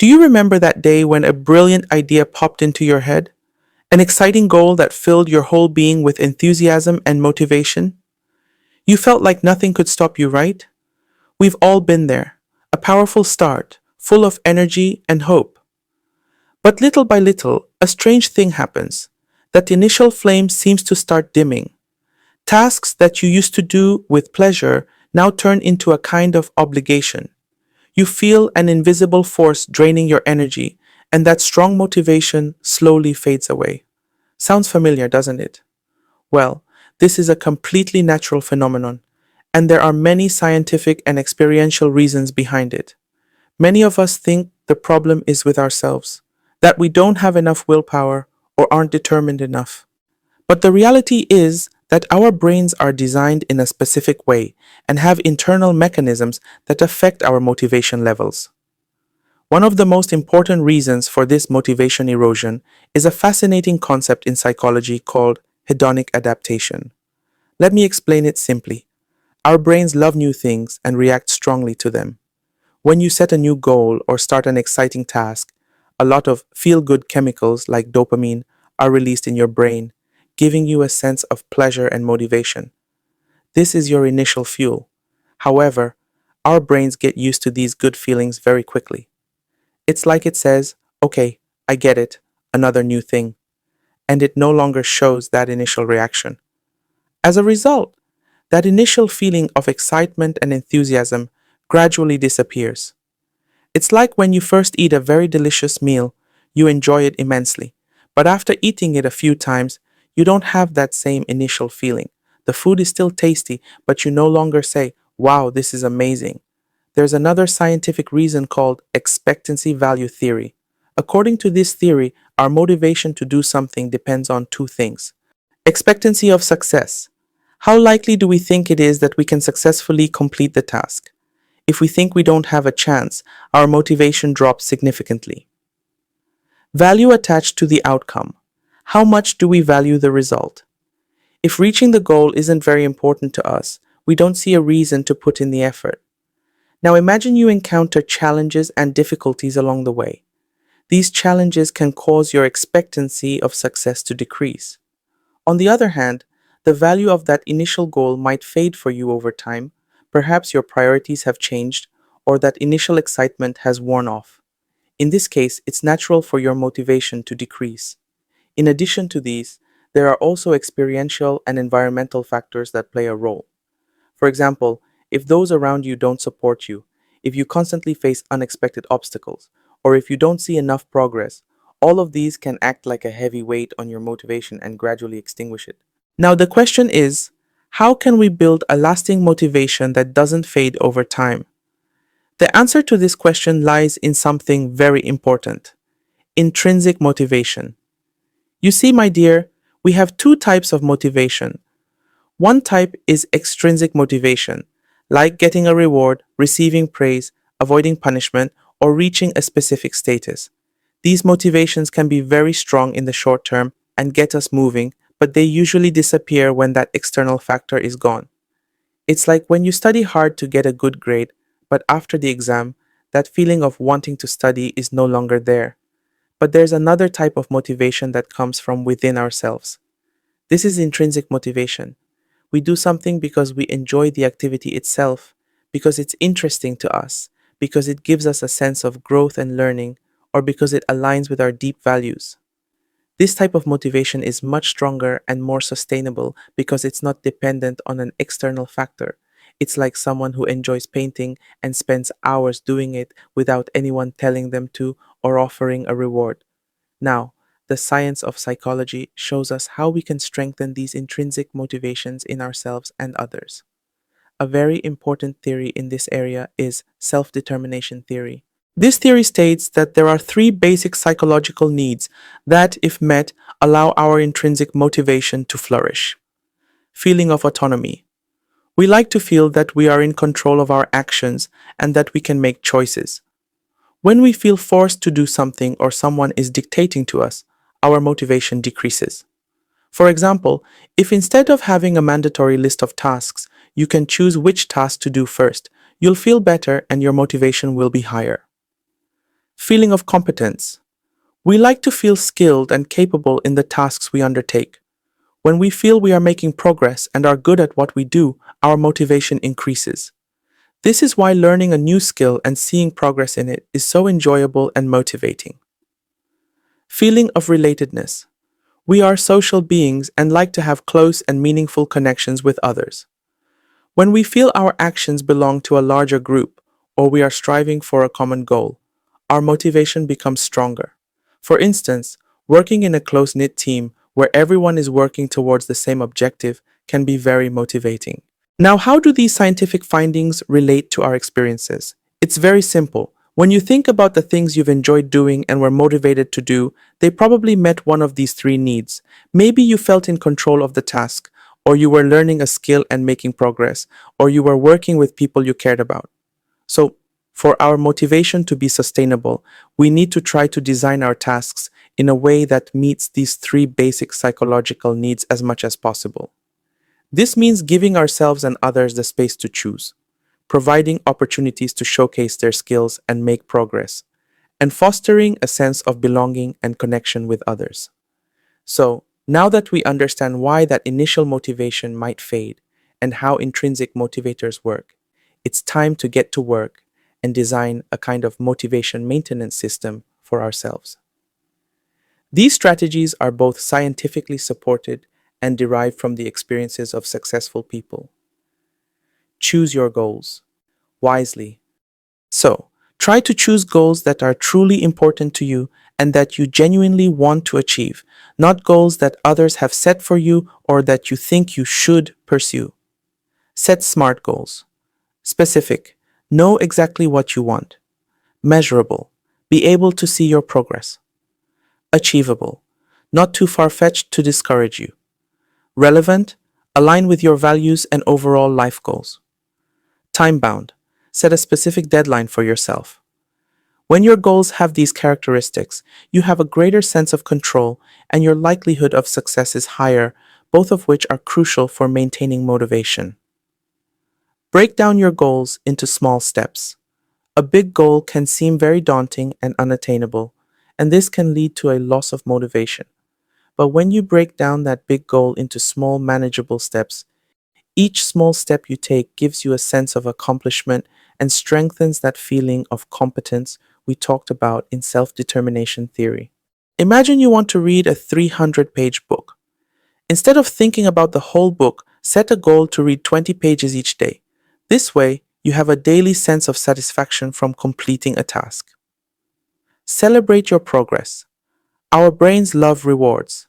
Do you remember that day when a brilliant idea popped into your head? An exciting goal that filled your whole being with enthusiasm and motivation? You felt like nothing could stop you, right? We've all been there. A powerful start, full of energy and hope. But little by little, a strange thing happens. That initial flame seems to start dimming. Tasks that you used to do with pleasure now turn into a kind of obligation. You feel an invisible force draining your energy, and that strong motivation slowly fades away. Sounds familiar, doesn't it? Well, this is a completely natural phenomenon, and there are many scientific and experiential reasons behind it. Many of us think the problem is with ourselves, that we don't have enough willpower or aren't determined enough. But the reality is that our brains are designed in a specific way and have internal mechanisms that affect our motivation levels. One of the most important reasons for this motivation erosion is a fascinating concept in psychology called hedonic adaptation. Let me explain it simply. Our brains love new things and react strongly to them. When you set a new goal or start an exciting task, a lot of feel-good chemicals like dopamine are released in your brain, giving you a sense of pleasure and motivation. This is your initial fuel. However, our brains get used to these good feelings very quickly. It's like it says, okay, I get it, another new thing, and it no longer shows that initial reaction. As a result, that initial feeling of excitement and enthusiasm gradually disappears. It's like when you first eat a very delicious meal, you enjoy it immensely, but after eating it a few times, you don't have that same initial feeling. The food is still tasty, but you no longer say, wow, this is amazing. There's another scientific reason called expectancy value theory. According to this theory, our motivation to do something depends on two things. Expectancy of success. How likely do we think it is that we can successfully complete the task? If we think we don't have a chance, our motivation drops significantly. Value attached to the outcome. How much do we value the result? If reaching the goal isn't very important to us, we don't see a reason to put in the effort. Now imagine you encounter challenges and difficulties along the way. These challenges can cause your expectancy of success to decrease. On the other hand, the value of that initial goal might fade for you over time. Perhaps your priorities have changed, or that initial excitement has worn off. In this case, it's natural for your motivation to decrease. In addition to these, there are also experiential and environmental factors that play a role. For example, if those around you don't support you, if you constantly face unexpected obstacles, or if you don't see enough progress, all of these can act like a heavy weight on your motivation and gradually extinguish it. Now the question is, how can we build a lasting motivation that doesn't fade over time? The answer to this question lies in something very important: intrinsic motivation. You see, my dear, we have two types of motivation. One type is extrinsic motivation, like getting a reward, receiving praise, avoiding punishment, or reaching a specific status. These motivations can be very strong in the short term and get us moving, but they usually disappear when that external factor is gone. It's like when you study hard to get a good grade, but after the exam, that feeling of wanting to study is no longer there. But there's another type of motivation that comes from within ourselves. This is intrinsic motivation. We do something because we enjoy the activity itself, because it's interesting to us, because it gives us a sense of growth and learning, or because it aligns with our deep values. This type of motivation is much stronger and more sustainable because it's not dependent on an external factor. It's like someone who enjoys painting and spends hours doing it without anyone telling them to or offering a reward. Now, the science of psychology shows us how we can strengthen these intrinsic motivations in ourselves and others. A very important theory in this area is self-determination theory. This theory states that there are three basic psychological needs that, if met, allow our intrinsic motivation to flourish. Feeling of autonomy. We like to feel that we are in control of our actions and that we can make choices. When we feel forced to do something or someone is dictating to us, our motivation decreases. For example, if instead of having a mandatory list of tasks, you can choose which task to do first, you'll feel better and your motivation will be higher. Feeling of competence. We like to feel skilled and capable in the tasks we undertake. When we feel we are making progress and are good at what we do, our motivation increases. This is why learning a new skill and seeing progress in it is so enjoyable and motivating. Feeling of relatedness. We are social beings and like to have close and meaningful connections with others. When we feel our actions belong to a larger group or we are striving for a common goal, our motivation becomes stronger. For instance, working in a close knit team where everyone is working towards the same objective can be very motivating. Now, how do these scientific findings relate to our experiences? It's very simple. When you think about the things you've enjoyed doing and were motivated to do, they probably met one of these three needs. Maybe you felt in control of the task, or you were learning a skill and making progress, or you were working with people you cared about. So, for our motivation to be sustainable, we need to try to design our tasks in a way that meets these three basic psychological needs as much as possible. This means giving ourselves and others the space to choose, providing opportunities to showcase their skills and make progress, and fostering a sense of belonging and connection with others. So, now that we understand why that initial motivation might fade and how intrinsic motivators work, it's time to get to work and design a kind of motivation maintenance system for ourselves. These strategies are both scientifically supported and derived from the experiences of successful people. Choose your goals wisely. So, try to choose goals that are truly important to you and that you genuinely want to achieve, not goals that others have set for you or that you think you should pursue. Set SMART goals. Specific. Know exactly what you want. Measurable. Be able to see your progress. Achievable. Not too far-fetched to discourage you. Relevant. Align with your values and overall life goals. Time-bound. Set a specific deadline for yourself. When your goals have these characteristics, you have a greater sense of control and your likelihood of success is higher, both of which are crucial for maintaining motivation. Break down your goals into small steps. A big goal can seem very daunting and unattainable, and this can lead to a loss of motivation. But when you break down that big goal into small, manageable steps, each small step you take gives you a sense of accomplishment and strengthens that feeling of competence we talked about in self-determination theory. Imagine you want to read a 300-page book. Instead of thinking about the whole book, set a goal to read 20 pages each day. This way, you have a daily sense of satisfaction from completing a task. Celebrate your progress. Our brains love rewards.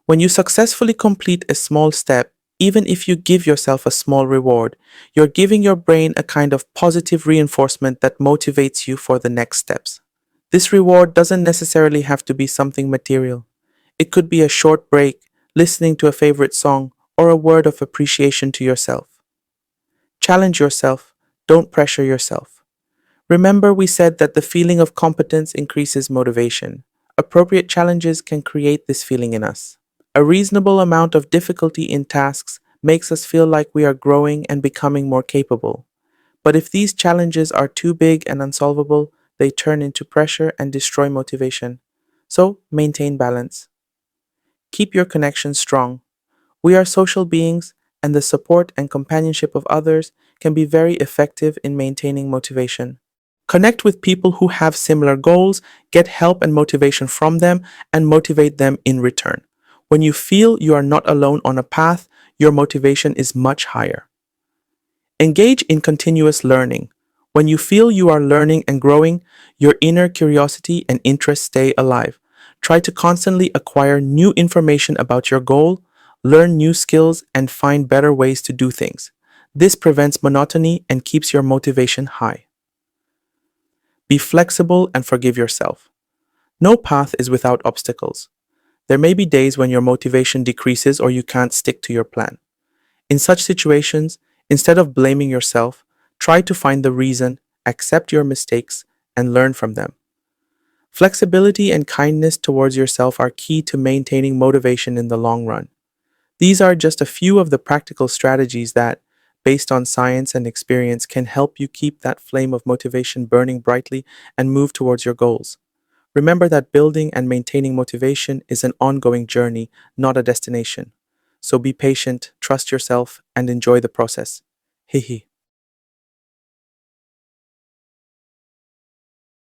When you successfully complete a small step, even if you give yourself a small reward, you're giving your brain a kind of positive reinforcement that motivates you for the next steps. This reward doesn't necessarily have to be something material. It could be a short break, listening to a favorite song, or a word of appreciation to yourself. Challenge yourself. Don't pressure yourself. Remember, we said that the feeling of competence increases motivation. Appropriate challenges can create this feeling in us. A reasonable amount of difficulty in tasks makes us feel like we are growing and becoming more capable. But if these challenges are too big and unsolvable, they turn into pressure and destroy motivation. So, maintain balance. Keep your connections strong. We are social beings, and the support and companionship of others can be very effective in maintaining motivation. Connect with people who have similar goals, get help and motivation from them, and motivate them in return. When you feel you are not alone on a path, your motivation is much higher. Engage in continuous learning. When you feel you are learning and growing, your inner curiosity and interest stay alive. Try to constantly acquire new information about your goal, learn new skills, and find better ways to do things. This prevents monotony and keeps your motivation high. Be flexible and forgive yourself. No path is without obstacles. There may be days when your motivation decreases or you can't stick to your plan. In such situations, instead of blaming yourself, try to find the reason, accept your mistakes, and learn from them. Flexibility and kindness towards yourself are key to maintaining motivation in the long run. These are just a few of the practical strategies that, based on science and experience can help you keep that flame of motivation burning brightly and move towards your goals. Remember that building and maintaining motivation is an ongoing journey, not a destination. So be patient, trust yourself, and enjoy the process. Hehe.